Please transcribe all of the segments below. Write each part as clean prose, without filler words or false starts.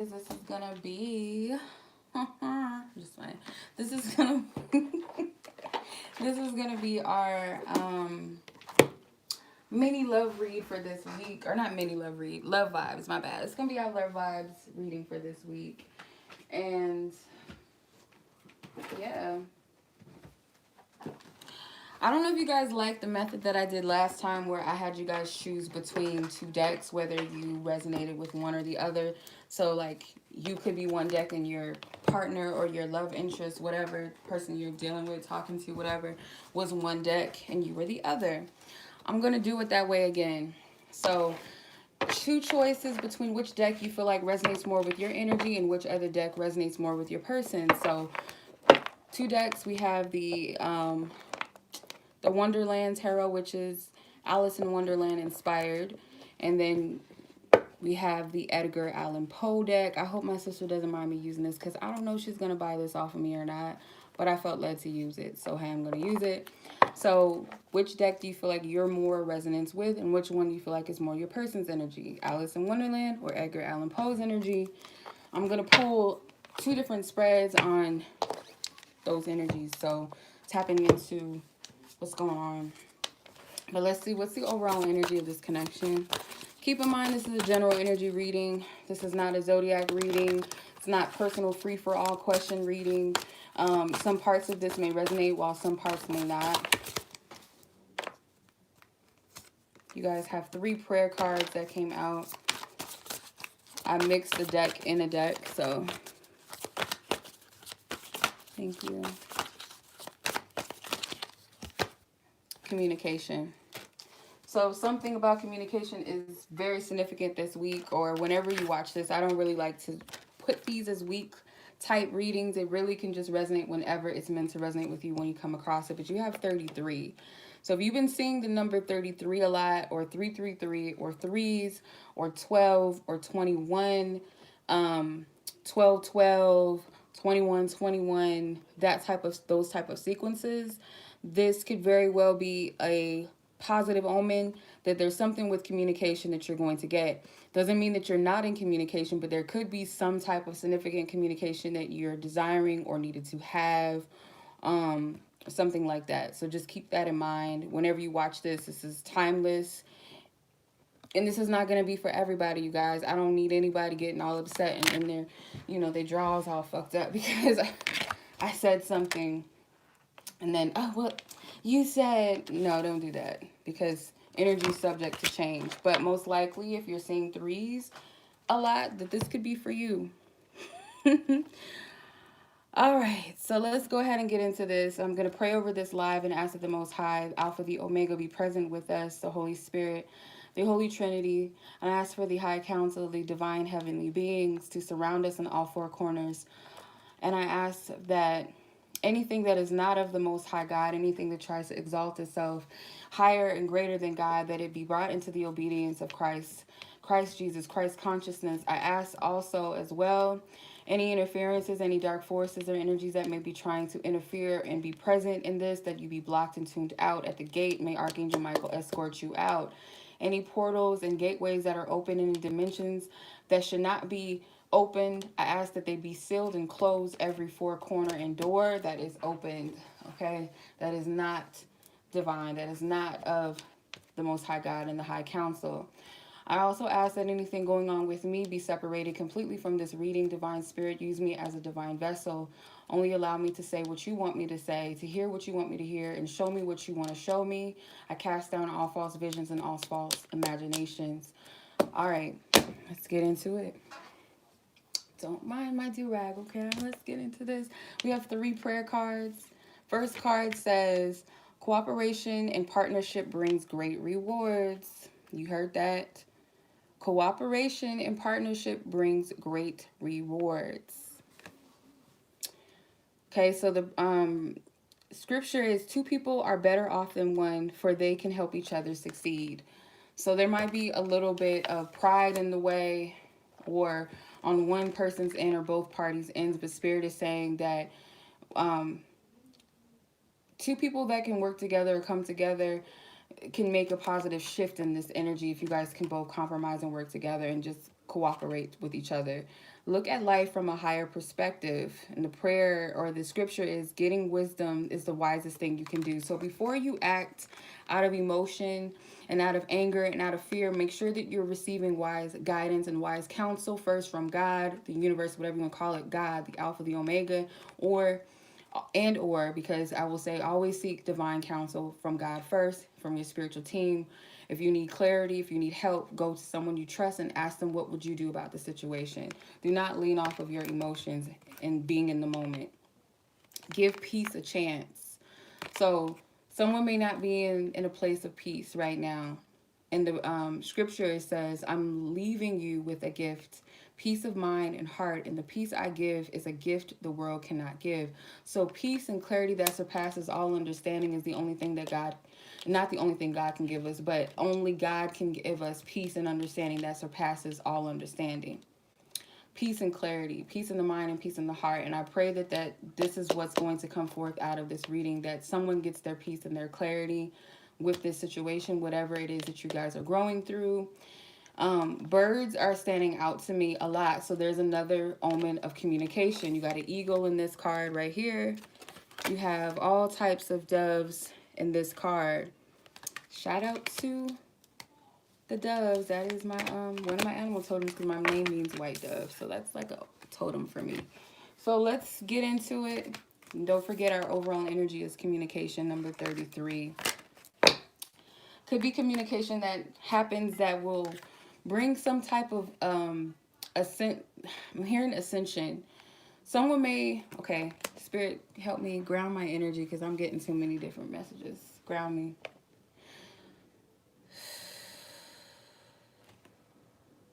This is gonna be just fine. This is gonna this is gonna be our mini love read for this week, or not mini love read, love vibes. My bad. It's gonna be our love vibes reading for this week, and yeah. I don't know if you guys like the method that I did last time where I had you guys choose between two decks, whether you resonated with one or the other. So, like, you could be one deck and your partner or your love interest, whatever person you're dealing with, talking to, whatever, was one deck and you were the other. I'm going to do it that way again. So, two choices between which deck you feel like resonates more with your energy and which other deck resonates more with your person. So, two decks. We have the Wonderland Tarot, which is Alice in Wonderland inspired. And then we have the Edgar Allan Poe deck. I hope my sister doesn't mind me using this because I don't know if she's going to buy this off of me or not. But I felt led to use it. So, hey, I'm going to use it. So, which deck do you feel like you're more resonance with? And which one do you feel like is more your person's energy? Alice in Wonderland or Edgar Allan Poe's energy? I'm going to pull two different spreads on those energies. So, tapping into what's going on. But let's see, what's the overall energy of this connection? Keep in mind, this is a general energy reading. This is not a zodiac reading. It's not personal free-for-all question reading. Some parts of this may resonate while some parts may not. You guys have 3 prayer cards that came out. I mixed the deck in a deck, so thank you. Communication. So something about communication is very significant this week, or whenever you watch this. I don't really like to put these as week type readings. It really can just resonate whenever it's meant to resonate with you when you come across it. But you have 33. So if you've been seeing the number 33 a lot, or 333, or threes, or 12, or 21, 12, 12, 21, 21, those type of sequences, this could very well be a positive omen that there's something with communication that you're going to get. Doesn't mean that you're not in communication, but there could be some type of significant communication that you're desiring or needed to have, something like that. So just keep that in mind whenever you watch this. This is timeless, and this is not going to be for everybody, you guys. I don't need anybody getting all upset and in their draws all fucked up because I said something and then, oh, well, you said, no, don't do that, because energy is subject to change. But most likely, if you're seeing threes a lot, that this could be for you. All right, so let's go ahead and get into this. I'm going to pray over this live and ask that the Most High, Alpha, the Omega, be present with us, the Holy Spirit, the Holy Trinity, and I ask for the High Council, the divine heavenly beings, to surround us in all 4 corners. And I ask that anything that is not of the Most High God, anything that tries to exalt itself higher and greater than God, that it be brought into the obedience of Christ Jesus, Christ consciousness. I ask also as well, any interferences, any dark forces or energies that may be trying to interfere and be present in this, that you be blocked and tuned out at the gate. May Archangel Michael escort you out. Any portals and gateways that are open in dimensions that should not be opened, I ask that they be sealed and closed, every 4 corner and door that is opened, okay? That is not divine. That is not of the Most High God and the High Council. I also ask that anything going on with me be separated completely from this reading. Divine Spirit, use me as a divine vessel. Only allow me to say what you want me to say, to hear what you want me to hear, and show me what you want to show me. I cast down all false visions and all false imaginations. All right, let's get into it. Don't mind my do-rag, okay? Let's get into this. We have 3 prayer cards. First card says, cooperation and partnership brings great rewards. You heard that? Cooperation and partnership brings great rewards. Okay, so the scripture is 2 people are better off than one, for they can help each other succeed. So there might be a little bit of pride in the way, or on one person's end or both parties' ends, but Spirit is saying that 2 people that can work together or come together can make a positive shift in this energy if you guys can both compromise and work together and just cooperate with each other. Look at life from a higher perspective. And the prayer or the scripture is getting wisdom is the wisest thing you can do. So before you act out of emotion and out of anger and out of fear, make sure that you're receiving wise guidance and wise counsel first from God, the universe, whatever you want to call it, God, the Alpha, the Omega, or because I will say always seek divine counsel from God first, from your spiritual team. If you need clarity, if you need help, go to someone you trust and ask them, what would you do about the situation? Do not lean off of your emotions and being in the moment. Give peace a chance. So someone may not be in a place of peace right now. In the scripture, it says, I'm leaving you with a gift, peace of mind and heart. And the peace I give is a gift the world cannot give. So peace and clarity that surpasses all understanding is the only thing that God, not the only thing God can give us, but only God can give us peace and understanding that surpasses all understanding. Peace and clarity, peace in the mind and peace in the heart. And I pray that this is what's going to come forth out of this reading, that someone gets their peace and their clarity with this situation, whatever it is that you guys are growing through. Birds are standing out to me a lot. So there's another omen of communication. You got an eagle in this card right here. You have all types of doves in this card. Shout out to the doves. That is my one of my animal totems, because my name means white dove. So that's like a totem for me. So let's get into it. And don't forget, our overall energy is communication, number 33. Could be communication that happens that will bring some type of ascent. I'm hearing ascension. Someone may, okay, Spirit, help me ground my energy, because I'm getting too many different messages. Ground me.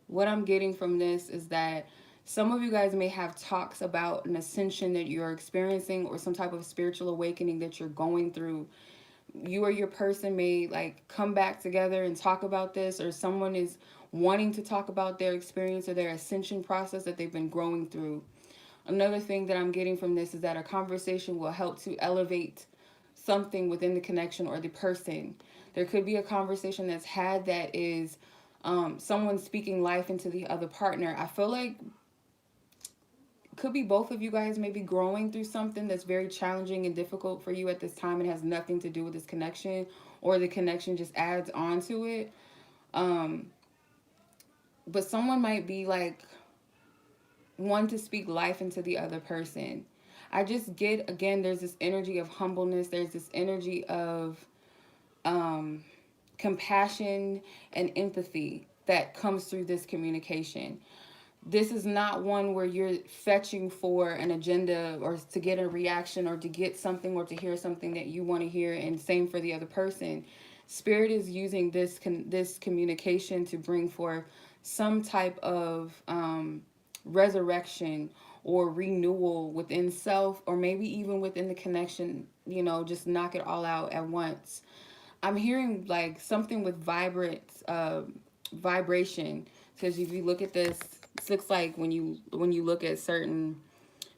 What I'm getting from this is that some of you guys may have talks about an ascension that you're experiencing, or some type of spiritual awakening that you're going through. You or your person may like come back together and talk about this, or someone is wanting to talk about their experience or their ascension process that they've been growing through. Another thing that I'm getting from this is that a conversation will help to elevate something within the connection or the person. There could be a conversation that's had that is someone speaking life into the other partner. I feel like could be both of you guys maybe growing through something that's very challenging and difficult for you at this time. It has nothing to do with this connection, or the connection just adds on to it. But someone might be like want to speak life into the other person. I just get, again, there's this energy of humbleness. There's this energy of compassion and empathy that comes through this communication. This is not one where you're fetching for an agenda, or to get a reaction, or to get something, or to hear something that you want to hear, and same for the other person. Spirit is using this communication to bring forth some type of resurrection or renewal within self, or maybe even within the connection, just knock it all out at once. I'm hearing like something with vibration, because if you look at this, it looks like when you look at certain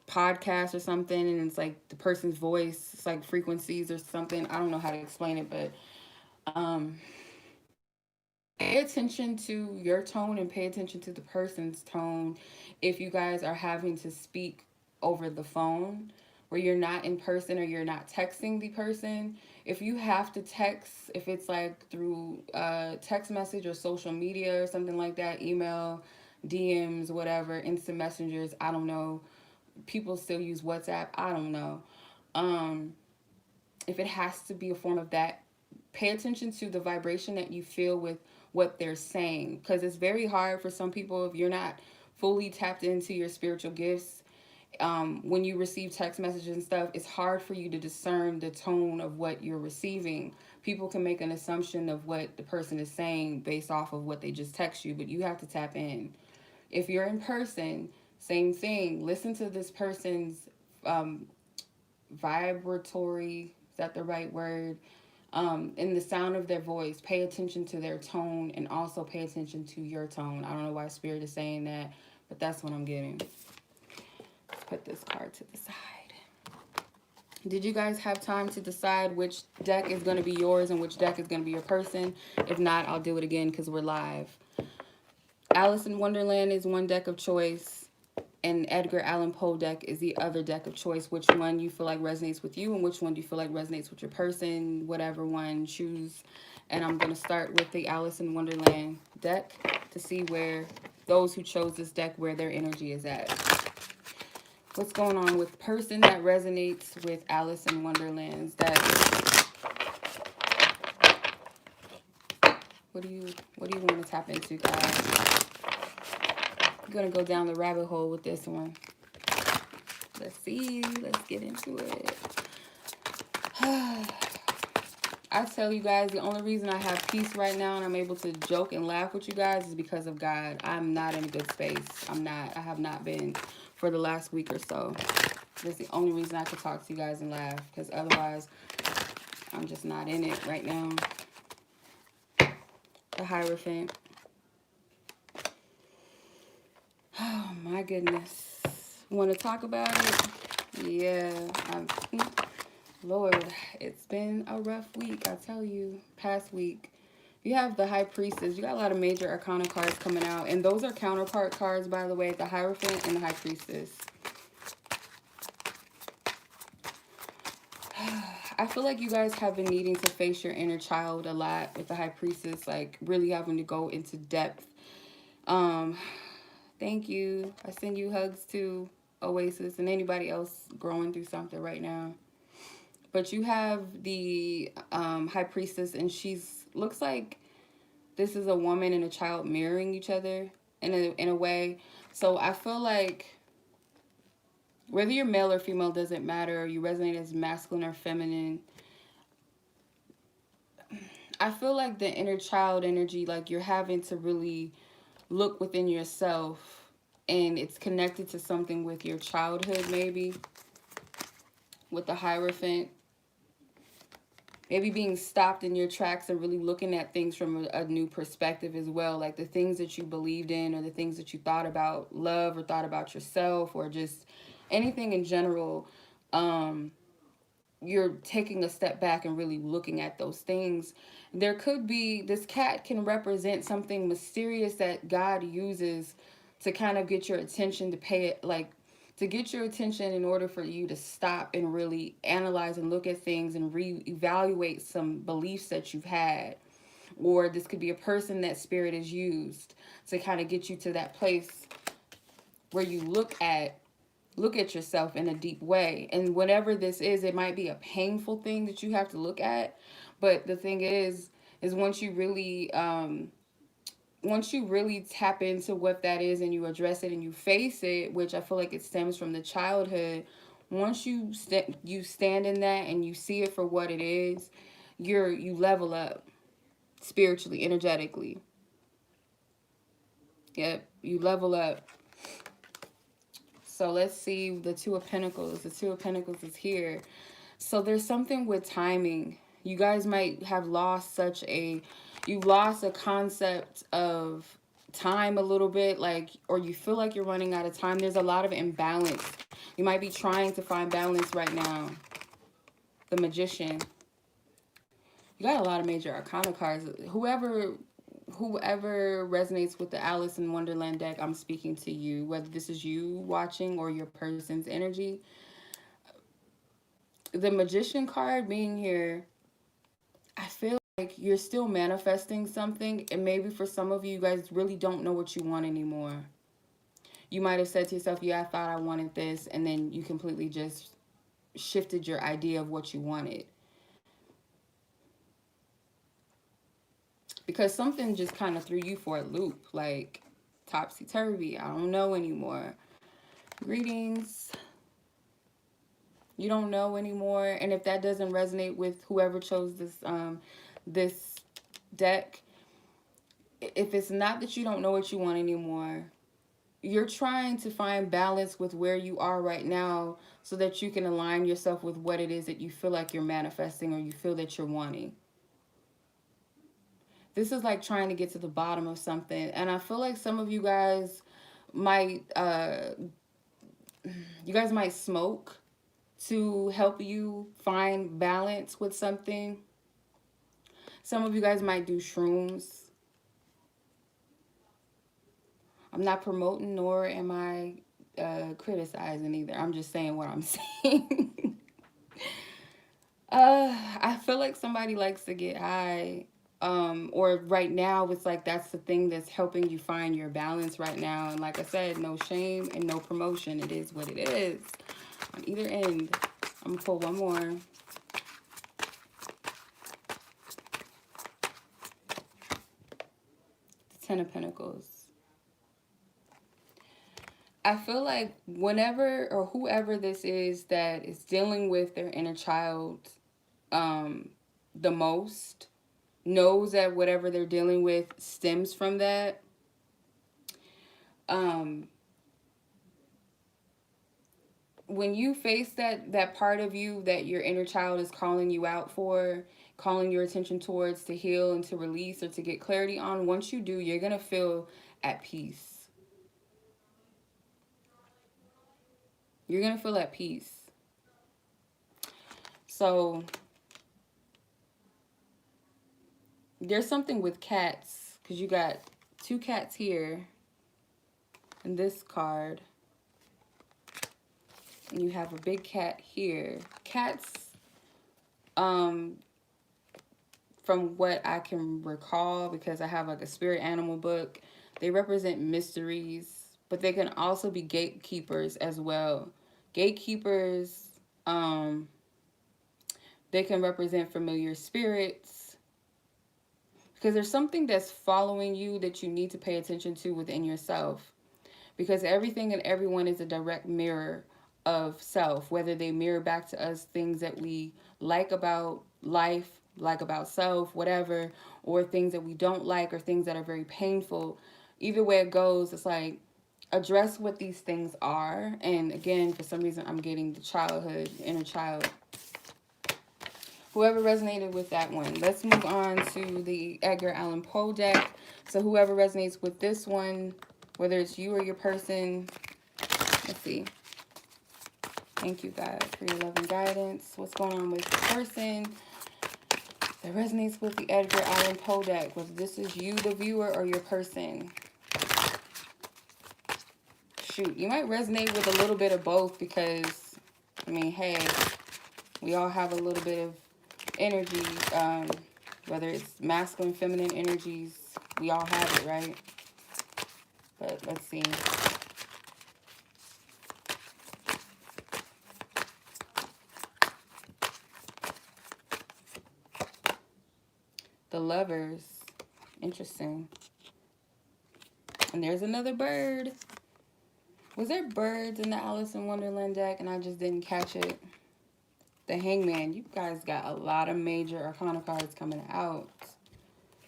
podcasts or something, and it's like the person's voice, it's like frequencies or something. I don't know how to explain it, but pay attention to your tone and pay attention to the person's tone if you guys are having to speak over the phone, where you're not in person or you're not texting the person. If you have to text, if it's like through text message or social media or something like that, email, DMs, whatever, instant messengers, I don't know. People still use WhatsApp, I don't know. If it has to be a form of that, pay attention to the vibration that you feel with what they're saying, because it's very hard for some people, if you're not fully tapped into your spiritual gifts, when you receive text messages and stuff, it's hard for you to discern the tone of what you're receiving. People can make an assumption of what the person is saying based off of what they just text you, but you have to tap in. If you're in person, same thing. Listen to this person's vibratory, is that the right word? In the sound of their voice. Pay attention to their tone, and also pay attention to your tone. I don't know why Spirit is saying that, but that's what I'm getting. Let's put this card to the side. Did you guys have time to decide which deck is going to be yours and which deck is going to be your person? If not, I'll do it again because we're live. Alice in Wonderland is one deck of choice. and Edgar Allan Poe deck is the other deck of choice. Which one you feel like resonates with you, and which one do you feel like resonates with your person, whatever one, choose. And I'm going to start with the Alice in Wonderland deck to see where those who chose this deck, where their energy is at. What's going on with person that resonates with Alice in Wonderland's deck? What do you want to tap into, guys? I'm going to go down the rabbit hole with this one. Let's see. Let's get into it. I tell you guys, the only reason I have peace right now and I'm able to joke and laugh with you guys is because of God. I'm not in a good space. I have not been for the last week or so. That's the only reason I could talk to you guys and laugh, because otherwise I'm just not in it right now. The Hierophant. Oh my goodness. Want to talk about it? Yeah. Lord, it's been a rough week, I tell you. Past week. You have the High Priestess. You got a lot of major arcana cards coming out. And those are counterpart cards, by the way. The Hierophant and the High Priestess. I feel like you guys have been needing to face your inner child a lot with the High Priestess. Like, really having to go into depth. Thank you. I send you hugs to Oasis and anybody else growing through something right now. But you have the High Priestess, and looks like this is a woman and a child mirroring each other in a way. So I feel like whether you're male or female doesn't matter, or you resonate as masculine or feminine, I feel like the inner child energy, like you're having to really look within yourself, and it's connected to something with your childhood, maybe with the Hierophant. Maybe being stopped in your tracks and really looking at things from a new perspective as well. Like the things that you believed in, or the things that you thought about love, or thought about yourself, or just anything in general. You're taking a step back and really looking at those things. There could be, this cat can represent something mysterious that God uses to kind of get your attention, to pay it, like to get your attention in order for you to stop and really analyze and look at things and reevaluate some beliefs that you've had. Or this could be a person that spirit is used to kind of get you to that place where you look at yourself in a deep way. And whatever this is, it might be a painful thing that you have to look at. But the thing is once you really tap into what that is, and you address it and you face it, which I feel like it stems from the childhood, once you stand in that and you see it for what it is, you level up spiritually, energetically. Yep, you level up. So let's see the Two of Pentacles. The Two of Pentacles is here. So there's something with timing. You guys might have lost you lost a concept of time a little bit, like, or you feel like you're running out of time. There's a lot of imbalance. You might be trying to find balance right now. The Magician. You got a lot of major arcana cards. Whoever resonates with the Alice in Wonderland deck, I'm speaking to you. Whether this is you watching or your person's energy. The Magician card being here, I feel like you're still manifesting something, and maybe for some of you, you guys really don't know what you want anymore. You might have said to yourself, yeah, I thought I wanted this, and then you completely just shifted your idea of what you wanted. Because something just kind of threw you for a loop, like topsy-turvy. I don't know anymore. Greetings. You don't know anymore. And if that doesn't resonate with whoever chose this deck, if it's not that you don't know what you want anymore, you're trying to find balance with where you are right now so that you can align yourself with what it is that you feel like you're manifesting, or you feel that you're wanting. This is like trying to get to the bottom of something. And I feel like some of you guys might smoke to help you find balance with something. Some of you guys might do shrooms. I'm not promoting, nor am I criticizing either. I'm just saying what I'm saying. I feel like somebody likes to get high. Or right now it's like that's the thing that's helping you find your balance right now. And like I said, no shame and no promotion. It is what it is on either end. I'm gonna pull one more. Ten of Pentacles. I feel like whenever or whoever this is that is dealing with their inner child the most knows that whatever they're dealing with stems from that. When you face that part of you that your inner child is calling you out for, calling your attention towards to heal and to release or to get clarity on, once you do, you're going to feel at peace. You're going to feel at peace. So there's something with cats, because you got two cats here in this card. And you have a big cat here. Cats, from what I can recall, because I have like a spirit animal book, they represent mysteries, but they can also be gatekeepers as well. Gatekeepers, they can represent familiar spirits, because there's something that's following you that you need to pay attention to within yourself, because everything and everyone is a direct mirror of self, whether they mirror back to us things that we like about life, like about self, whatever, or things that we don't like or things that are very painful. Either way it goes, it's like address what these things are. And again, for some reason I'm getting the childhood, inner child. Whoever resonated with that one. Let's move on to the Edgar Allan Poe deck. So whoever resonates with this one, whether it's you or your person, let's see. Thank you, God, for your love and guidance. What's going on with the person that resonates with the Edgar Allan Poe deck? Whether this is you, the viewer, or your person. Shoot, you might resonate with a little bit of both because, I mean, hey, we all have a little bit of energy. Whether it's masculine, feminine energies, we all have it, right? But let's see. The Lovers. Interesting. And there's another bird. Was there birds in the Alice in Wonderland deck and I just didn't catch it? The Hangman. You guys got a lot of major Arcana cards coming out.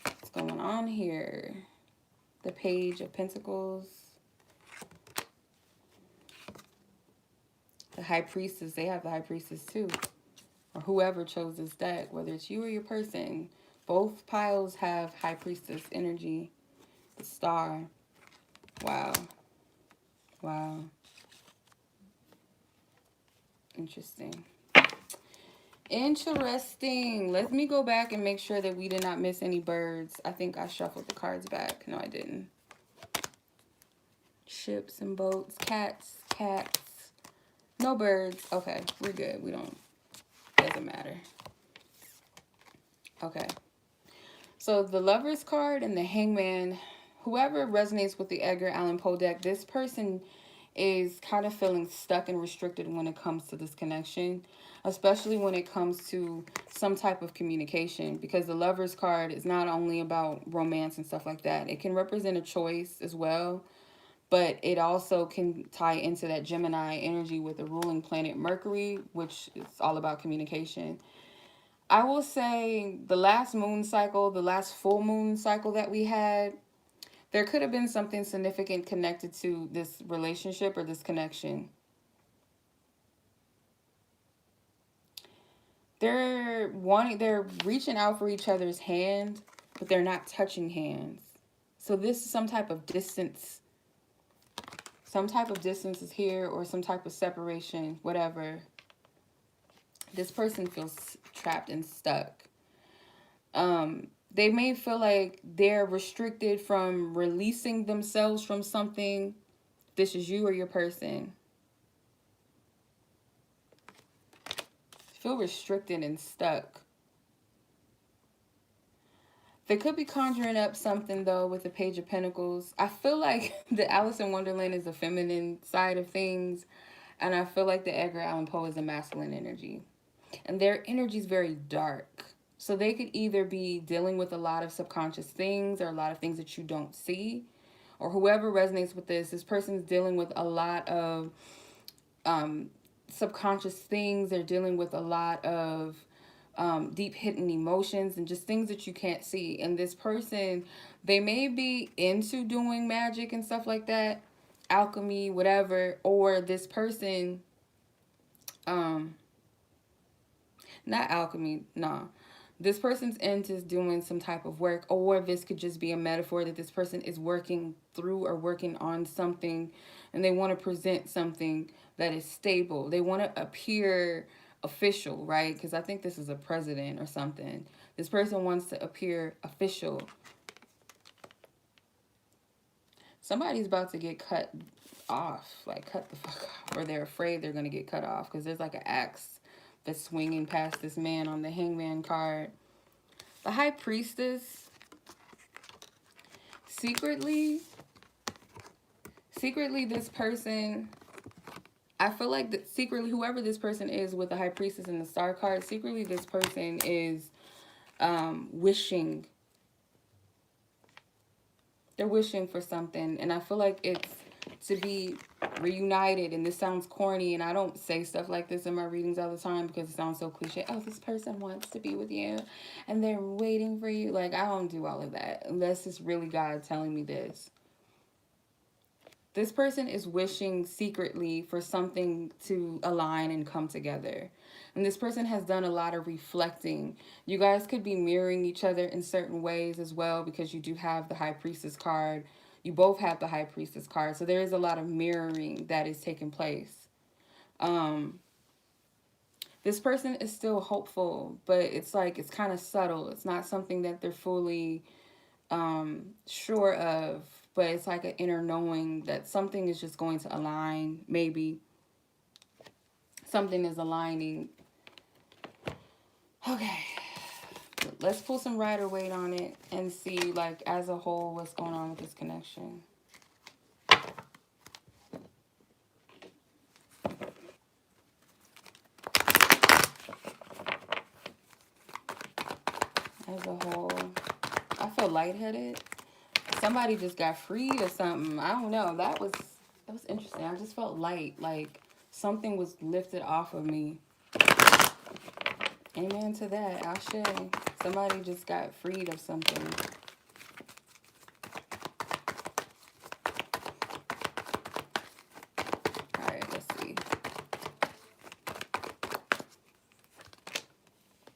What's going on here? The Page of Pentacles. The High Priestess. They have the High Priestess too. Or whoever chose this deck, whether it's you or your person. Both piles have High Priestess energy. The Star. Wow. Wow. Interesting. Interesting. Let me go back and make sure that we did not miss any birds. I think I shuffled the cards back. No, I didn't. Ships and boats. Cats. Cats. No birds. Okay, we're good. We don't. Doesn't matter. Okay. So the Lovers card and the Hangman, whoever resonates with the Edgar Allan Poe deck, this person is kind of feeling stuck and restricted when it comes to this connection, especially when it comes to some type of communication, because the Lovers card is not only about romance and stuff like that. It can represent a choice as well, but it also can tie into that Gemini energy with the ruling planet Mercury, which is all about communication. I will say the last moon cycle, the last full moon cycle that we had, there could have been something significant connected to this relationship or this connection. They're reaching out for each other's hand, but they're not touching hands. So this is some type of distance. Some type of distance is here, or some type of separation, whatever. This person feels trapped and stuck. They may feel like they're restricted from releasing themselves from something This is you or your person. Feel restricted and stuck. They could be conjuring up something, though, with the Page of Pentacles. I feel like the Alice in Wonderland is the feminine side of things. And I feel like the Edgar Allan Poe is a masculine energy. And their energy is very dark. So they could either be dealing with a lot of subconscious things or a lot of things that you don't see. Or whoever resonates with this person's dealing with a lot of subconscious things. They're dealing with a lot of deep hidden emotions and just things that you can't see. And this person, they may be into doing magic and stuff like that, alchemy, whatever, or this person, not alchemy, nah. This person's into doing some type of work, or this could just be a metaphor that this person is working through or working on something, and they want to present something that is stable. They want to appear official, right? Because I think this is a president or something. This person wants to appear official. Somebody's about to get cut off, like cut the fuck off, or they're afraid they're going to get cut off because there's like an axe that's swinging past this man on the Hangman card. The High Priestess, secretly this person, I feel like that secretly, whoever this person is with the High Priestess and the Star card, secretly this person is wishing. They're wishing for something, and I feel like it's to be reunited. And this sounds corny, and I don't say stuff like this in my readings all the time because it sounds so cliche. Oh, this person wants to be with you and they're waiting for you. Like, I don't do all of that unless it's really God telling me this. This person is wishing secretly for something to align and come together. And this person has done a lot of reflecting. You guys could be mirroring each other in certain ways as well, because you do have the High Priestess card. You both have the High Priestess card. So there is a lot of mirroring that is taking place. This person is still hopeful, but it's like it's kind of subtle. It's not something that they're fully sure of. But it's like an inner knowing that something is just going to align. Maybe something is aligning. Okay. Let's pull some rider weight on it and see, like, as a whole, what's going on with this connection. As a whole, I feel lightheaded. Somebody just got freed or something. I don't know. That was interesting. I just felt light, like something was lifted off of me. Amen to that. Ashe. Somebody just got freed of something. All right, let's see.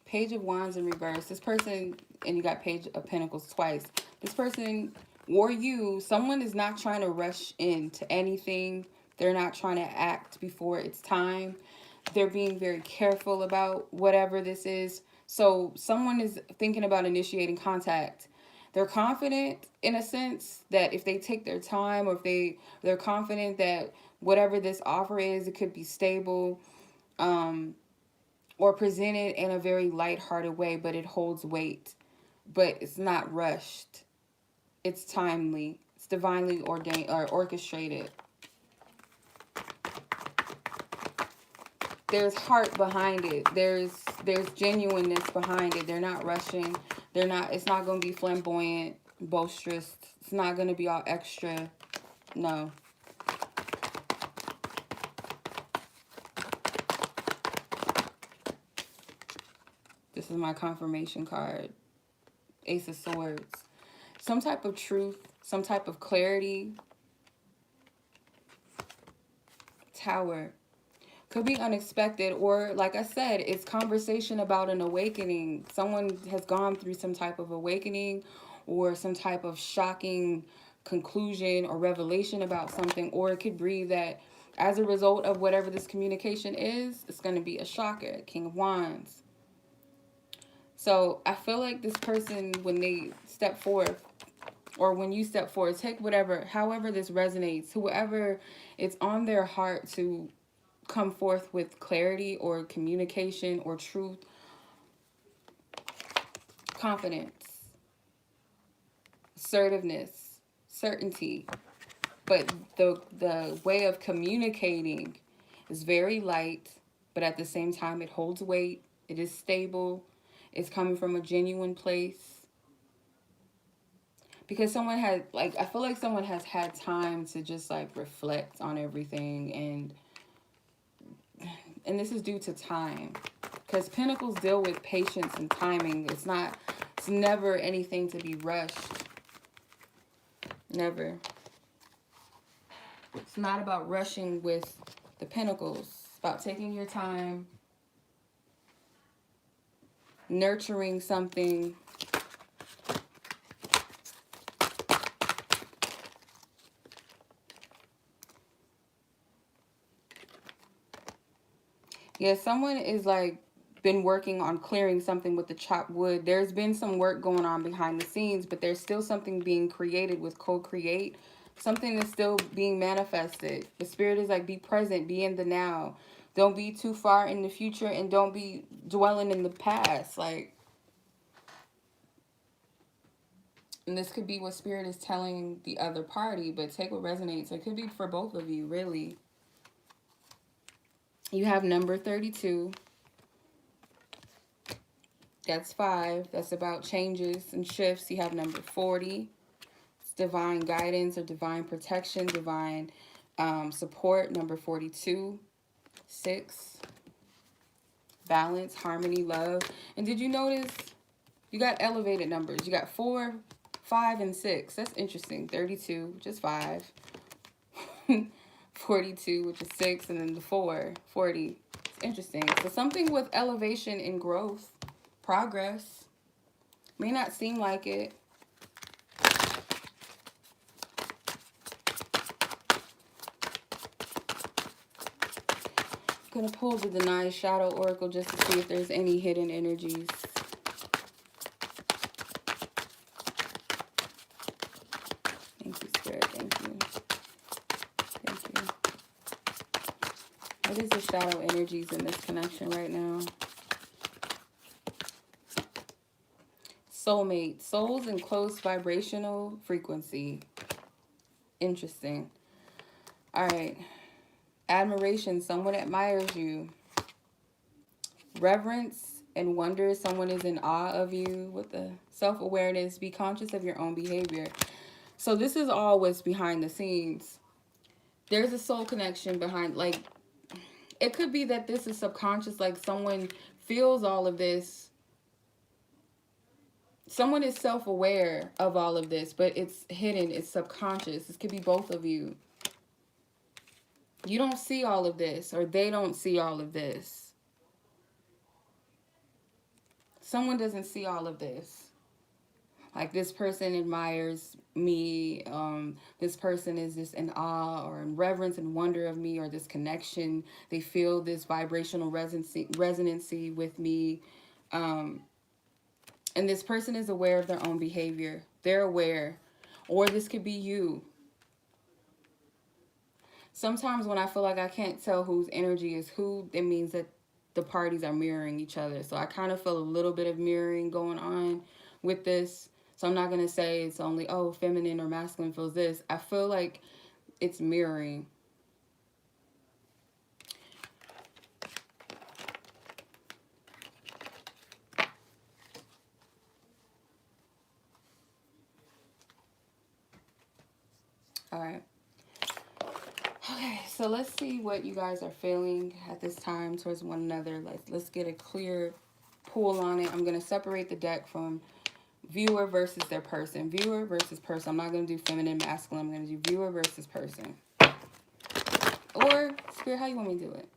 Page of Wands in reverse. This person, and you got Page of Pentacles twice. This person, or you, someone is not trying to rush into anything. They're not trying to act before it's time. They're being very careful about whatever this is. So someone is thinking about initiating contact. They're confident in a sense that if they take their time, or if they're confident that whatever this offer is, it could be stable, or presented in a very lighthearted way, but it holds weight. But it's not rushed. It's timely. It's divinely ordained or orchestrated. There's heart behind it. There's genuineness behind it. They're not rushing. It's not going to be flamboyant, boisterous. It's not going to be all extra. No. This is my confirmation card. Ace of Swords. Some type of truth, some type of clarity. Tower. Could be unexpected, or like I said, it's conversation about an awakening. Someone has gone through some type of awakening or some type of shocking conclusion or revelation about something, or it could be that as a result of whatever this communication is, it's going to be a shocker. King of Wands. So I feel like this person, when they step forth, or when you step forward, take whatever, however this resonates, whoever it's on their heart to come forth with clarity or communication or truth, confidence, assertiveness, certainty. But the way of communicating is very light, but at the same time it holds weight. It is stable. It's coming from a genuine place. Because someone had, like, I feel like someone has had time to just, like, reflect on everything. And this is due to time. Because Pentacles deal with patience and timing. It's never anything to be rushed. Never. It's not about rushing with the Pentacles. It's about taking your time, nurturing something. Yeah, someone is like been working on clearing something with the chopped wood. There's been some work going on behind the scenes, but there's still something being created with co-create. Something is still being manifested. The spirit is like, be present, be in the now. Don't be too far in the future, and don't be dwelling in the past. Like, and this could be what spirit is telling the other party, but take what resonates. It could be for both of you, really. You have number 32. That's 5. That's about changes and shifts. You have number 40. It's divine guidance or divine protection, divine support. Number 42. 6. Balance, harmony, love. And did you notice you got elevated numbers? You got 4, 5, and 6. That's interesting. 32, which is 5. 42, which is 6. And then the 4, 40. It's interesting. So something with elevation and growth. Progress. May not seem like it. I'm going to pull the Denied Shadow Oracle just to see if there's any hidden energies. Thank you, Spirit. Thank you. Thank you. What is the shadow energies in this connection right now? Soulmate. Souls in close vibrational frequency. Interesting. All right. Admiration. Someone admires you. Reverence and wonder. Someone is in awe of you. With the self-awareness. Be conscious of your own behavior. So this is all what's behind the scenes. There's a soul connection behind, like, it could be that this is subconscious, like someone feels all of this. Someone is self-aware of all of this, but it's hidden, it's subconscious. This could be both of you. You don't see all of this, or they don't see all of this. Someone doesn't see all of this. Like, this person admires me. This person is just in awe or in reverence and wonder of me, or this connection. They feel this vibrational resonancy with me. And this person is aware of their own behavior. They're aware. Or this could be you. Sometimes when I feel like I can't tell whose energy is who, it means that the parties are mirroring each other. So I kind of feel a little bit of mirroring going on with this. So I'm not going to say it's only, oh, feminine or masculine feels this. I feel like it's mirroring. All right. Okay, so let's see what you guys are feeling at this time towards one another. Let's get a clear pull on it. I'm going to separate the deck from viewer versus their person. Viewer versus person. I'm not going to do feminine, masculine. I'm going to do viewer versus person. Or, Spirit, how you want me to do it?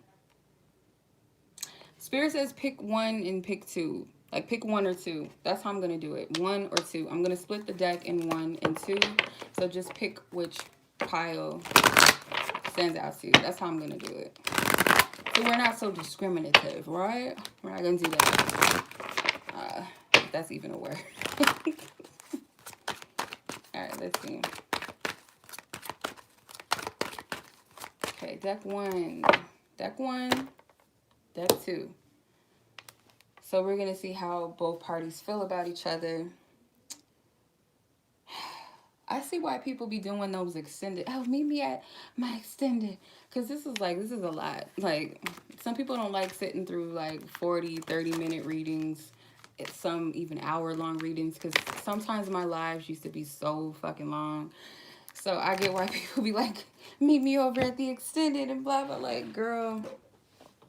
Spirit says pick one and pick two. Like, pick 1 or 2. That's how I'm going to do it. 1 or 2. I'm going to split the deck in 1 and 2. So just pick which pile stands out to you. That's how I'm going to do it. So we're not so discriminative, right? We're not going to do that. If that's even a word. All All right, let's see. Okay, deck 1, deck 1, deck 2. So we're going to see how both parties feel about each other. I see why people be doing those extended. Oh, meet me at my extended. Because this is a lot. Like, some people don't like sitting through like 40, 30-minute readings. It's some even hour-long readings. Because sometimes my lives used to be so fucking long. So I get why people be like, meet me over at the extended and blah, blah. Like, girl,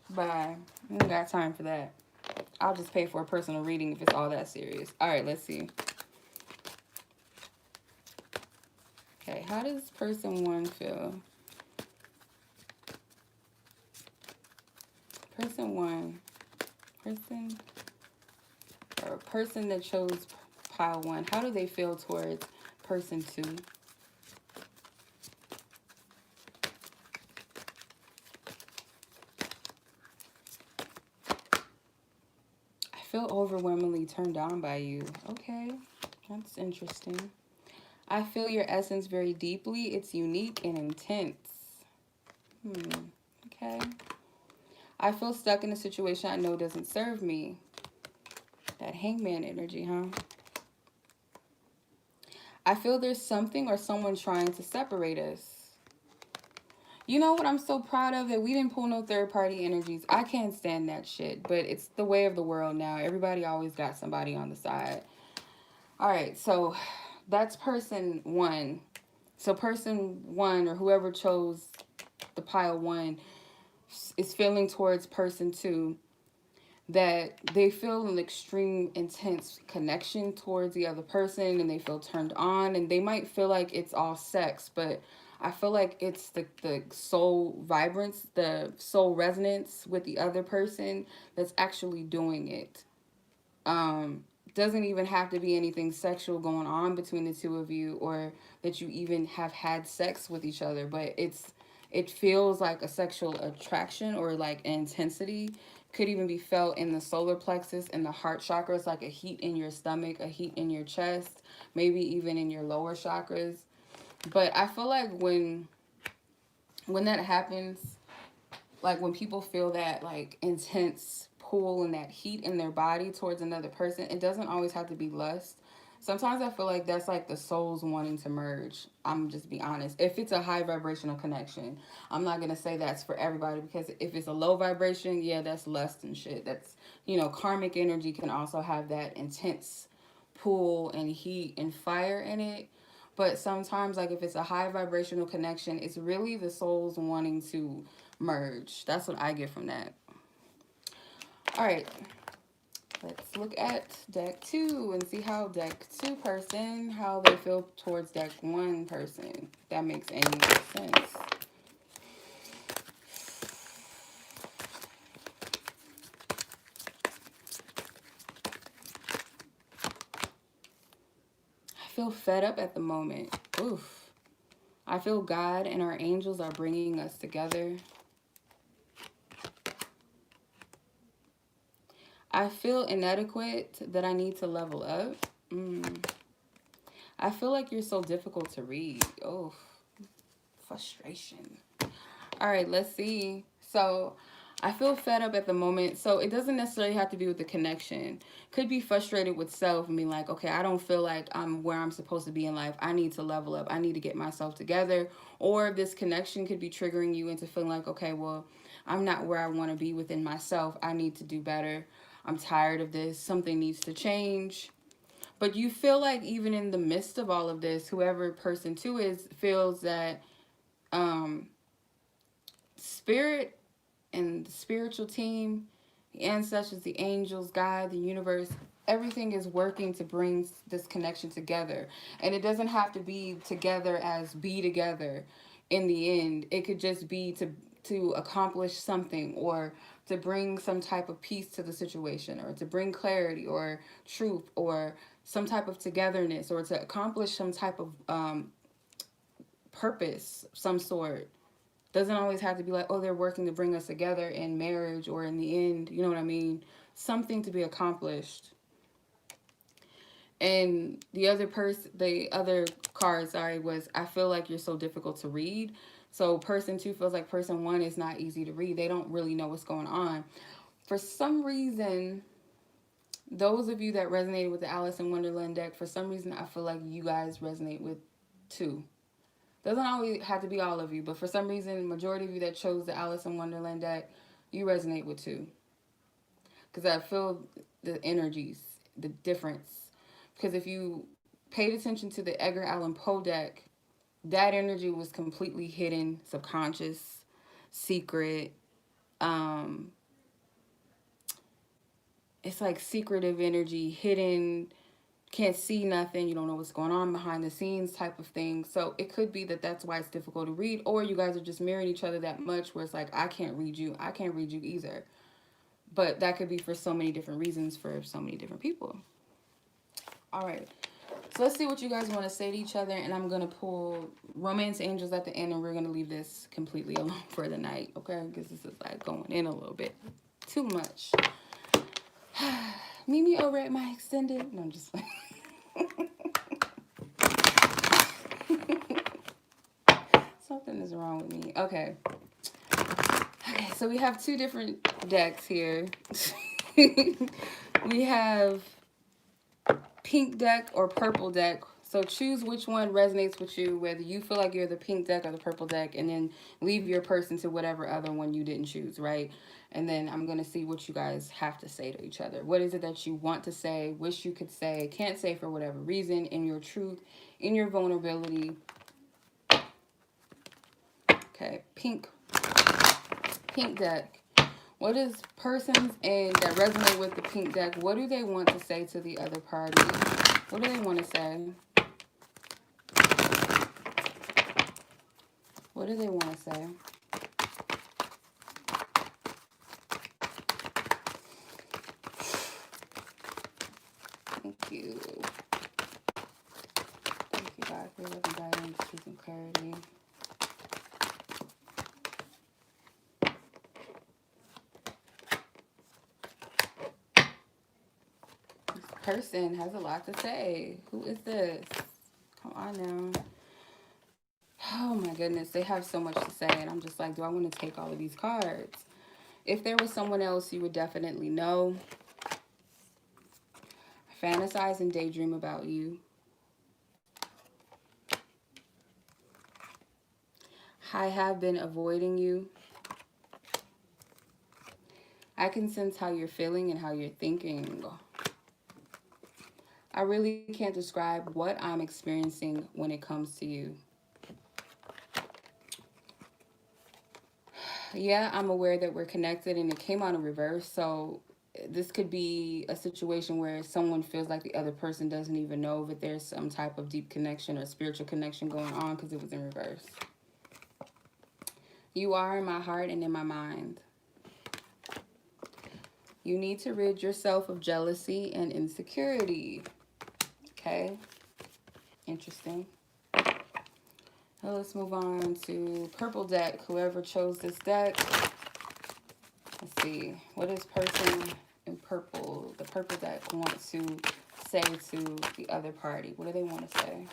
bye. I don't got time for that. I'll just pay for a personal reading if it's all that serious. All right, let's see. Okay, how does person 1 feel? Person 1. Person that chose pile 1. How do they feel towards person 2? I feel overwhelmingly turned on by you. Okay, that's interesting. I feel your essence very deeply. It's unique and intense. Okay. I feel stuck in a situation I know doesn't serve me. That hangman energy, huh? I feel there's something or someone trying to separate us. You know what I'm so proud of? That we didn't pull no third-party energies. I can't stand that shit, but it's the way of the world now. Everybody always got somebody on the side. All right, so that's person 1. So person 1, or whoever chose the pile 1, is feeling towards person 2 that they feel an extreme intense connection towards the other person, and they feel turned on, and they might feel like it's all sex, but I feel like it's the soul vibrance, the soul resonance with the other person that's actually doing it. Doesn't even have to be anything sexual going on between the two of you, or that you even have had sex with each other, but it feels like a sexual attraction, or like an intensity. Could even be felt in the solar plexus and the heart chakras, like a heat in your stomach, a heat in your chest, maybe even in your lower chakras. But I feel like when that happens, like when people feel that like intense pull and that heat in their body towards another person, it doesn't always have to be lust. Sometimes I feel like that's like the souls wanting to merge. I'm just be honest. If it's a high vibrational connection, I'm not going to say that's for everybody, because if it's a low vibration, yeah, that's lust and shit. That's, karmic energy can also have that intense pull and heat and fire in it. But sometimes, like if it's a high vibrational connection, it's really the souls wanting to merge. That's what I get from that. All right. Let's look at deck 2 and see how deck 2 person, how they feel towards deck 1 person. If that makes any sense. I feel fed up at the moment. Oof. I feel God and our angels are bringing us together. I feel inadequate, that I need to level up. I feel like you're so difficult to read. Oh, frustration. All right, let's see. So I feel fed up at the moment. So it doesn't necessarily have to be with the connection. Could be frustrated with self and being like, okay, I don't feel like I'm where I'm supposed to be in life. I need to level up. I need to get myself together. Or this connection could be triggering you into feeling like, okay, well, I'm not where I want to be within myself. I need to do better. I'm tired of this. Something needs to change. But you feel like even in the midst of all of this, whoever person 2 is feels that spirit and the spiritual team, the ancestors, the angels, God, the universe, everything is working to bring this connection together. And it doesn't have to be together as be together in the end. It could just be to accomplish something, or to bring some type of peace to the situation, or to bring clarity or truth, or some type of togetherness, or to accomplish some type of purpose, some sort. Doesn't always have to be like, oh, they're working to bring us together in marriage or in the end. You know what I mean? Something to be accomplished. And the other card, sorry, was I feel like you're so difficult to read. So person 2 feels like person 1 is not easy to read. They don't really know what's going on. For some reason, those of you that resonated with the Alice in Wonderland deck, for some reason I feel like you guys resonate with 2. Doesn't always have to be all of you, but for some reason, majority of you that chose the Alice in Wonderland deck, you resonate with 2. Because I feel the energies, the difference. Because if you paid attention to the Edgar Allan Poe deck, that energy was completely hidden, subconscious, secret. Um, it's like secretive energy, hidden, can't see nothing, you don't know what's going on behind the scenes type of thing. So it could be that that's why it's difficult to read, or you guys are just mirroring each other that much where it's like, I can't read you either. But that could be for so many different reasons for so many different people. All right, so let's see what you guys want to say to each other, and I'm going to pull Romance Angels at the end, and we're going to leave this completely alone for the night, okay? Because this is like going in a little bit too much. Meet me over at my extended. No, I'm just like. Something is wrong with me. Okay. Okay, so we have 2 different decks here. We have pink deck or purple deck. So choose which one resonates with you, whether you feel like you're the pink deck or the purple deck, and then leave your person to whatever other one you didn't choose, right? And then I'm going to see what you guys have to say to each other. What is it that you want to say, wish you could say, can't say for whatever reason, in your truth, in your vulnerability. Okay, pink deck. What is persons and that resonate with the pink deck? What do they want to say to the other party? What do they want to say? What do they want to say? Thank you. Thank you, God, for your loving guidance, truth, and clarity. Person has a lot to say. Who is this? Come on now. Oh my goodness, they have so much to say, and I'm just like, do I want to take all of these cards? If there was someone else, you would definitely know. Fantasize and daydream about you. I have been avoiding you. I can sense how you're feeling and how you're thinking. I really can't describe what I'm experiencing when it comes to you. Yeah, I'm aware that we're connected, and it came out in reverse. So this could be a situation where someone feels like the other person doesn't even know that there's some type of deep connection or spiritual connection going on because it was in reverse. You are in my heart and in my mind. You need to rid yourself of jealousy and insecurity. Okay. Interesting. Well, let's move on to purple deck. Whoever chose this deck. Let's see. What does person in purple, the purple deck, want to say to the other party? What do they want to say?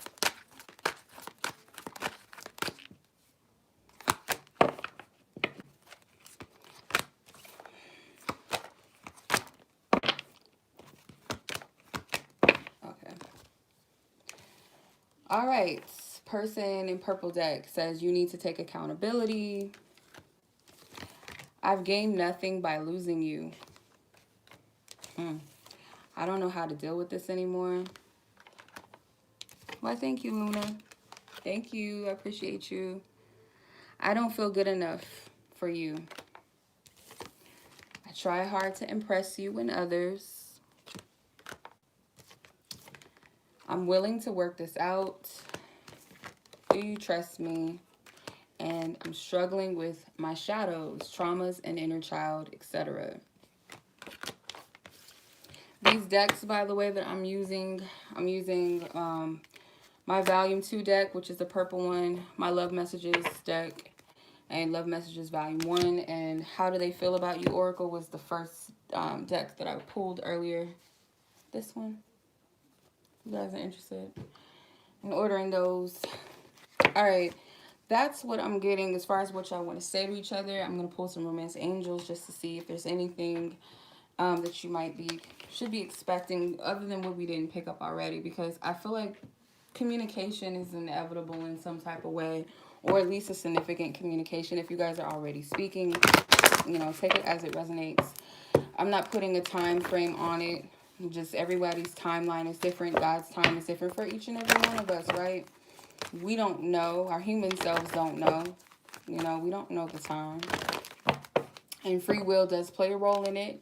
Okay. All right. Person in purple deck says you need to take accountability. I've gained nothing by losing you. I don't know how to deal with this anymore. Why, thank you, Luna. Thank you. I appreciate you. I don't feel good enough for you. I try hard to impress you and others. I'm willing to work this out. Do you trust me? And I'm struggling with my shadows, traumas, and inner child, etc. These decks, by the way, that I'm using my Volume 2 deck, which is the purple one, my Love Messages deck, and Love Messages Volume 1, and How Do They Feel About You Oracle was the first deck that I pulled earlier. This one. You guys are interested in ordering those. All right. That's what I'm getting as far as what y'all want to say to each other. I'm going to pull some romance angels just to see if there's anything that you should be expecting other than what we didn't pick up already, because I feel like communication is inevitable in some type of way, or at least a significant communication. If you guys are already speaking, take it as it resonates. I'm not putting a time frame on it. Just everybody's timeline is different. God's time is different for each and every one of us, right? We don't know. Our human selves don't know. We don't know the time. And free will does play a role in it.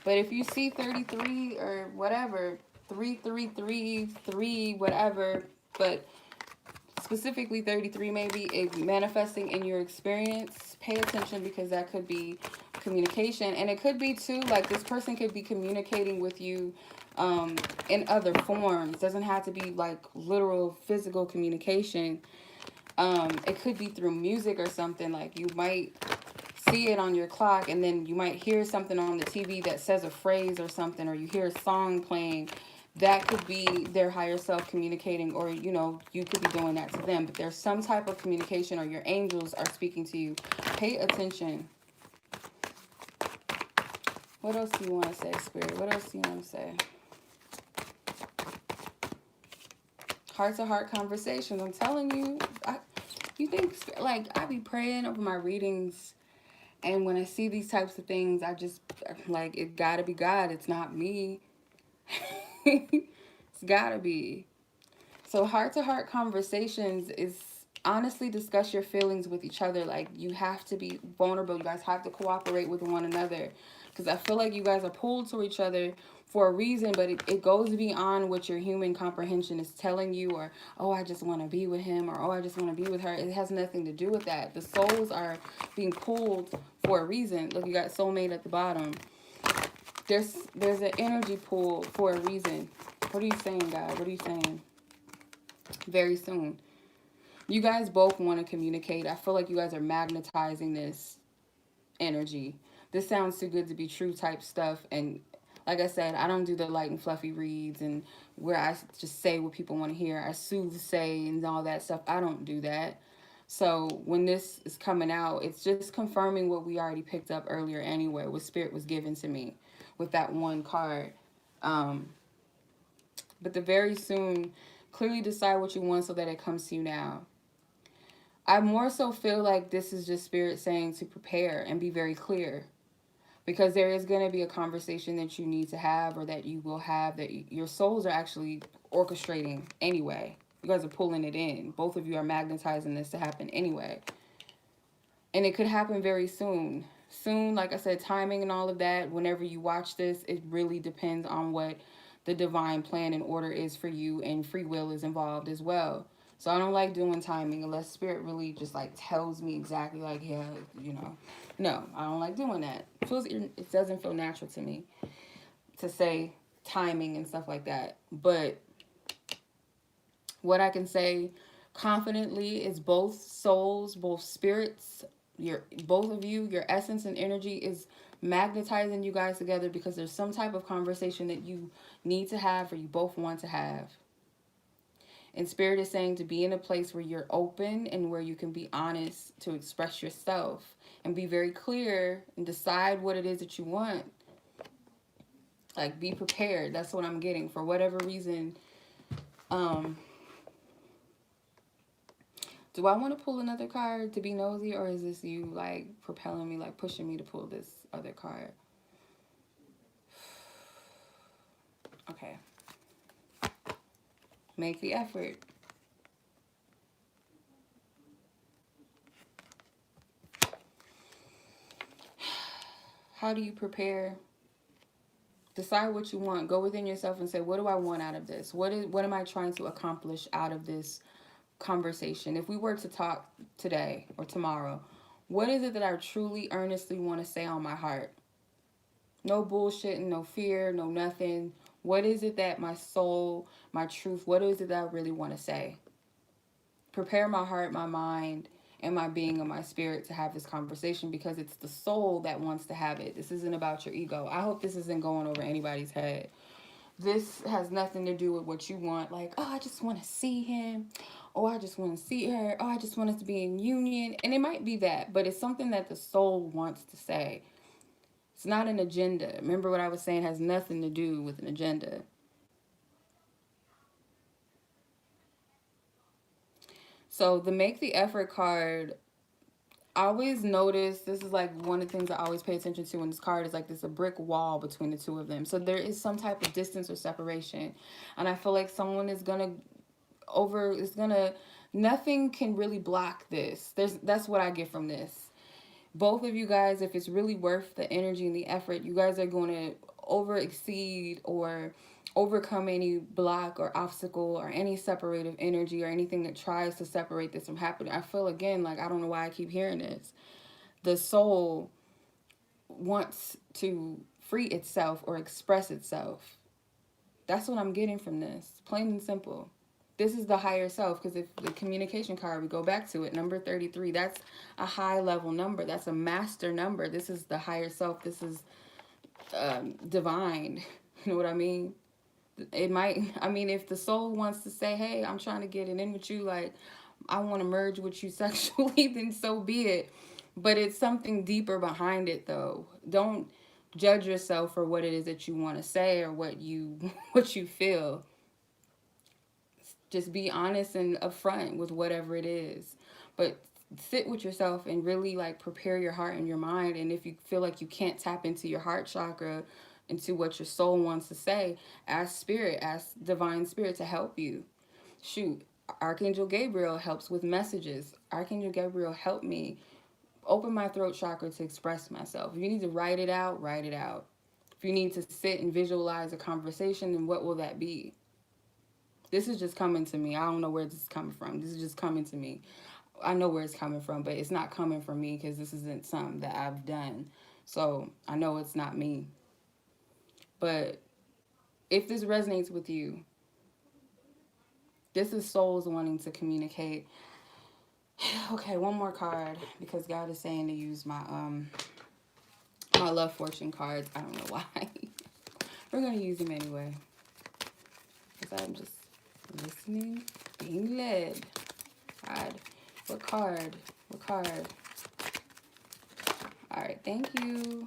But if you see 33 or whatever, 333, whatever, but specifically 33 maybe, it manifesting in your experience, pay attention, because that could be communication. And it could be too, like, this person could be communicating with you in other forms. Doesn't have to be like literal physical communication. It could be through music or something. Like, you might see it on your clock, and then you might hear something on the TV that says a phrase or something, or you hear a song playing. That could be their higher self communicating, or you could be doing that to them. But there's some type of communication, or your angels are speaking to you. Pay attention. What else do you want to say, Spirit? What else do you want to say? Heart-to-heart conversations. I'm telling you, you think, like, I be praying over my readings, and when I see these types of things, I just, like, it gotta be God. It's not me. It's gotta be. So heart-to-heart conversations is honestly discuss your feelings with each other. Like, you have to be vulnerable. You guys have to cooperate with one another. Because I feel like you guys are pulled to each other for a reason, but it goes beyond what your human comprehension is telling you, or, oh, I just want to be with him, or, oh, I just want to be with her. It has nothing to do with that. The souls are being pulled for a reason. Look, you got soulmate at the bottom. There's an energy pull for a reason. What are you saying, God? What are you saying? Very soon. You guys both want to communicate. I feel like you guys are magnetizing this energy. This sounds too good to be true type stuff. And like I said, I don't do the light and fluffy reads and where I just say what people want to hear. I soothsay and all that stuff. I don't do that. So when this is coming out, it's just confirming what we already picked up earlier anyway, what Spirit was given to me with that one card. But the very soon, clearly decide what you want so that it comes to you now. I more so feel like this is just Spirit saying to prepare and be very clear. Because there is going to be a conversation that you need to have, or that you will have, that your souls are actually orchestrating anyway. You guys are pulling it in. Both of you are magnetizing this to happen anyway. And it could happen very soon. Soon, like I said, timing and all of that, whenever you watch this, it really depends on what the divine plan and order is for you, and free will is involved as well. So I don't like doing timing unless Spirit really just like tells me exactly, like, yeah, No, I don't like doing that. It doesn't feel natural to me to say timing and stuff like that. But what I can say confidently is both souls, both spirits, both of you, your essence and energy is magnetizing you guys together, because there's some type of conversation that you need to have, or you both want to have. And Spirit is saying to be in a place where you're open and where you can be honest to express yourself and be very clear and decide what it is that you want. Like, be prepared. That's what I'm getting. For whatever reason, do I want to pull another card to be nosy, or is this you, like, propelling me, like, pushing me to pull this other card? Okay. Make the effort. How do you prepare? Decide what you want. Go within yourself and say, what do I want out of this? What am I trying to accomplish out of this conversation? If we were to talk today or tomorrow, what is it that I truly, earnestly want to say on my heart? No bullshitting, no fear, no nothing. What is it that my soul, my truth, what is it that I really want to say? Prepare my heart, my mind, in my being and my spirit to have this conversation, because it's the soul that wants to have it. This isn't about your ego. I hope this isn't going over anybody's head. This has nothing to do with what you want. Like, oh, I just want to see him. Oh, I just want to see her. Oh, I just want us to be in union. And it might be that, but it's something that the soul wants to say. It's not an agenda. Remember what I was saying, has nothing to do with an agenda. So the make the effort card, I always notice, this is like one of the things I always pay attention to in this card, is like there's a brick wall between the two of them. So there is some type of distance or separation. And I feel like someone is gonna nothing can really block this. That's what I get from this. Both of you guys, if it's really worth the energy and the effort, you guys are going to over exceed or overcome any block or obstacle or any separative energy or anything that tries to separate this from happening. I feel, again, like, I don't know why I keep hearing this. The soul wants to free itself or express itself. That's what I'm getting from this, plain and simple. This is the higher self, because if the communication card, we go back to it, number 33, that's a high level number. That's a master number. This is the higher self. This is divine. You know what I mean? It might, I mean, if the soul wants to say, hey, I'm trying to get it in with you, like, I want to merge with you sexually, then so be it. But it's something deeper behind it, though. Don't judge yourself for what it is that you want to say or what you feel. Just be honest and upfront with whatever it is. But sit with yourself and really, like, prepare your heart and your mind. And if you feel like you can't tap into your heart chakra, into what your soul wants to say, ask spirit, ask divine spirit to help you. Shoot, Archangel Gabriel helps with messages. Archangel Gabriel, help me open my throat chakra to express myself. If you need to write it out, write it out. If you need to sit and visualize a conversation, then what will that be? This is just coming to me. I don't know where this is coming from. This is just coming to me. I know where it's coming from, but it's not coming from me, because this isn't something that I've done. So I know it's not me. But if this resonates with you, this is souls wanting to communicate. Okay, one more card, because God is saying to use my my love fortune cards. I don't know why. We're gonna use them anyway, because I'm just listening, being led. God, what card? What card? All right, thank you.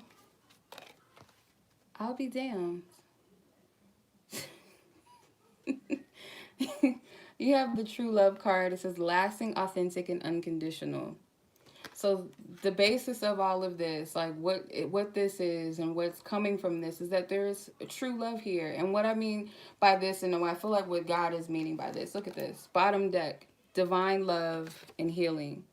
I'll be damned. You have the true love card. It says lasting, authentic, and unconditional. So the basis of all of this, like what this is and what's coming from this, is that there's true love here. And what I mean by this, and I feel like what God is meaning by this, look at this. Bottom deck, divine love and healing.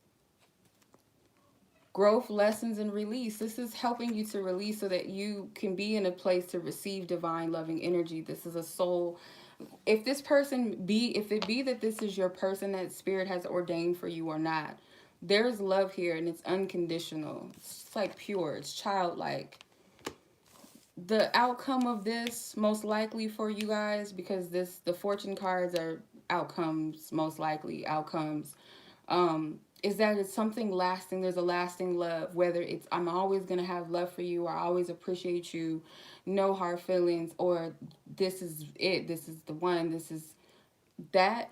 Growth, lessons, and release. This is helping you to release so that you can be in a place to receive divine loving energy. This is a soul. If it be that this is your person that spirit has ordained for you or not, there's love here, and it's unconditional. It's like pure. It's childlike. The outcome of this, most likely for you guys, because the fortune cards are outcomes, most likely outcomes, is that it's something lasting. There's a lasting love, whether it's I'm always going to have love for you, or I always appreciate you, no hard feelings, or this is it, this is the one, this is that.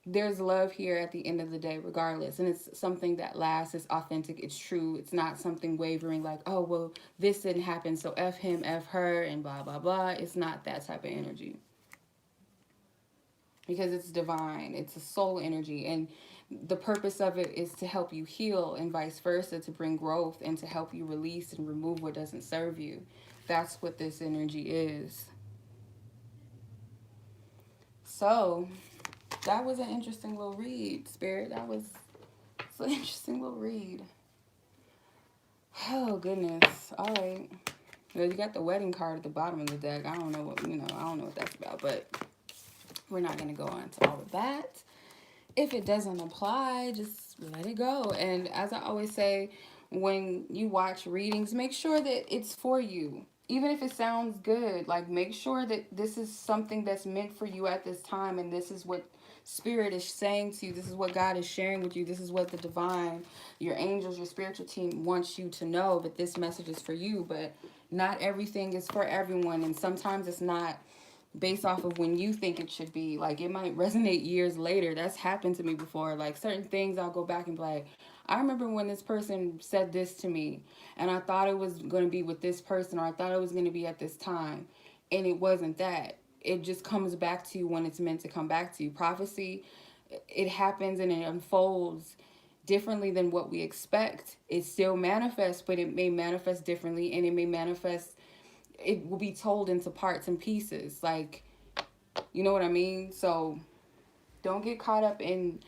There's love here at the end of the day regardless, and it's something that lasts. It's authentic, it's true. It's not something wavering like, oh, well, this didn't happen, so F him, F her, and blah blah blah. It's not that type of energy, because it's divine. It's a soul energy, and the purpose of it is to help you heal, and vice versa, to bring growth and to help you release and remove what doesn't serve you. That's what this energy is. So that was an interesting little read, Spirit. That was an interesting little read. Oh, goodness. All right. Well, you got the wedding card at the bottom of the deck. I don't know what that's about, but we're not going to go on to all of that. If it doesn't apply, just let it go. And as I always say, when you watch readings, make sure that it's for you. Even if it sounds good, like, make sure that this is something that's meant for you at this time, and this is what Spirit is saying to you. This is what God is sharing with you. This is what the divine, your angels, your spiritual team wants you to know, that this message is for you. But not everything is for everyone. And sometimes it's not based off of when you think it should be. Like, it might resonate years later. That's happened to me before. Like, certain things I'll go back and be like, I remember when this person said this to me, and I thought it was going to be with this person, or I thought it was going to be at this time, and it wasn't that. It just comes back to you when it's meant to come back to you. Prophecy, it happens and it unfolds differently than what we expect. It still manifests, but it may manifest differently, and it may manifest, it will be told into parts and pieces. Like, you know what I mean? So don't get caught up in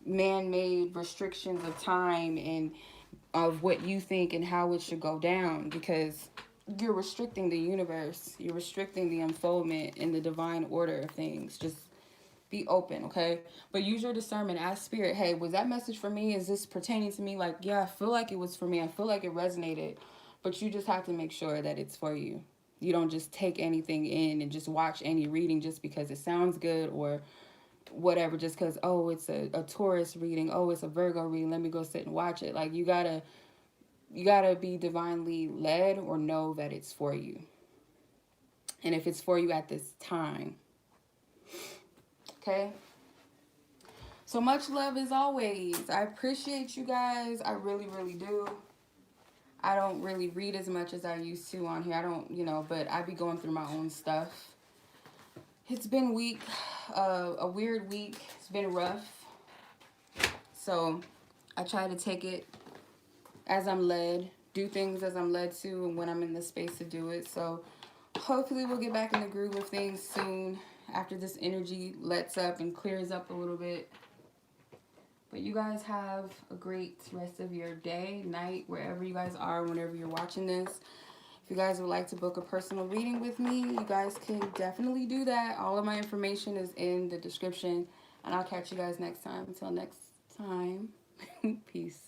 man-made restrictions of time and of what you think and how it should go down, because you're restricting the universe. You're restricting the unfoldment in the divine order of things. Just be open, okay? But use your discernment. Ask Spirit, hey, was that message for me? Is this pertaining to me? Like, yeah, I feel like it was for me. I feel like it resonated. But you just have to make sure that it's for you. You don't just take anything in and just watch any reading just because it sounds good, or whatever, just because, oh, it's a Taurus reading, oh, it's a Virgo reading, let me go sit and watch it. Like, you gotta be divinely led, or know that it's for you. And if it's for you at this time. Okay? So much love as always. I appreciate you guys. I really, really do. I don't really read as much as I used to on here. I don't, but I be going through my own stuff. It's been weak, a weird week. It's been rough. So I try to take it as I'm led, do things as I'm led to, and when I'm in the space to do it. So hopefully we'll get back in the groove of things soon, after this energy lets up and clears up a little bit. But you guys have a great rest of your day, night, wherever you guys are, whenever you're watching this. If you guys would like to book a personal reading with me, you guys can definitely do that. All of my information is in the description. And I'll catch you guys next time. Until next time, peace.